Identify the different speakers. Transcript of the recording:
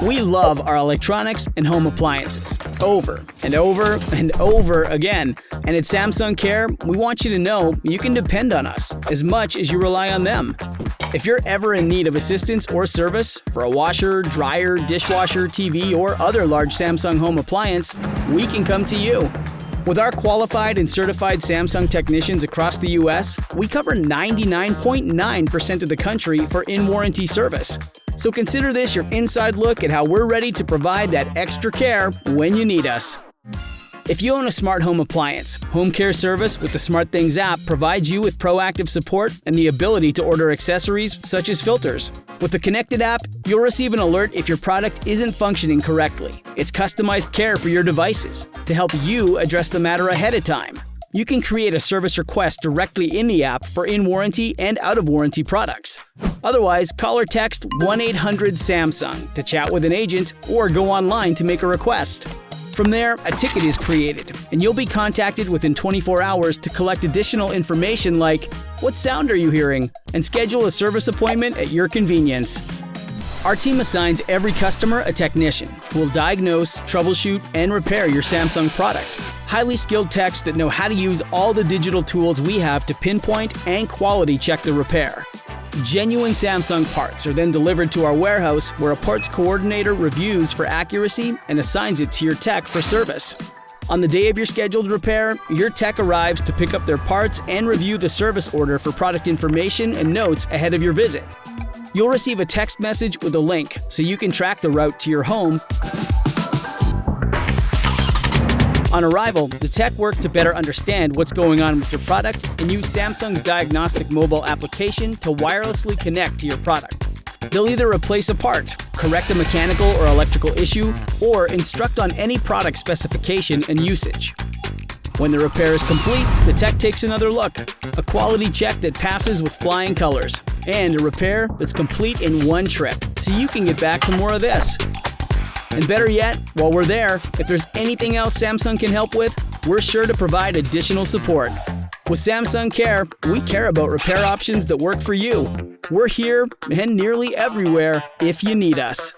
Speaker 1: We love our electronics and home appliances over and over and over again. And at Samsung Care, we want you to know you can depend on us as much as you rely on them. If you're ever in need of assistance or service for a washer, dryer, dishwasher, TV, or other large Samsung home appliance, we can come to you. With our qualified and certified Samsung technicians across the US, we cover 99.9% of the country for in-warranty service. So consider this your inside look at how we're ready to provide that extra care when you need us. If you own a smart home appliance, Home Care Service with the SmartThings app provides you with proactive support and the ability to order accessories such as filters. With the connected app, you'll receive an alert if your product isn't functioning correctly. It's customized care for your devices to help you address the matter ahead of time. You can create a service request directly in the app for in-warranty and out-of-warranty products. Otherwise, call or text 1-800-SAMSUNG to chat with an agent or go online to make a request. From there, a ticket is created, and you'll be contacted within 24 hours to collect additional information like, what sound are you hearing? And schedule a service appointment at your convenience. Our team assigns every customer a technician who will diagnose, troubleshoot, and repair your Samsung product. Highly skilled techs that know how to use all the digital tools we have to pinpoint and quality check the repair. Genuine Samsung parts are then delivered to our warehouse where a parts coordinator reviews for accuracy and assigns it to your tech for service. On the day of your scheduled repair, your tech arrives to pick up their parts and review the service order for product information and notes ahead of your visit. You'll receive a text message with a link so you can track the route to your home. On arrival, the tech work to better understand what's going on with your product and use Samsung's diagnostic mobile application to wirelessly connect to your product. They'll either replace a part, correct a mechanical or electrical issue, or instruct on any product specification and usage. When the repair is complete, the tech takes another look, a quality check that passes with flying colors, and a repair that's complete in one trip, so you can get back to more of this. And better yet, while we're there, if there's anything else Samsung can help with, we're sure to provide additional support. With Samsung Care, we care about repair options that work for you. We're here and nearly everywhere if you need us.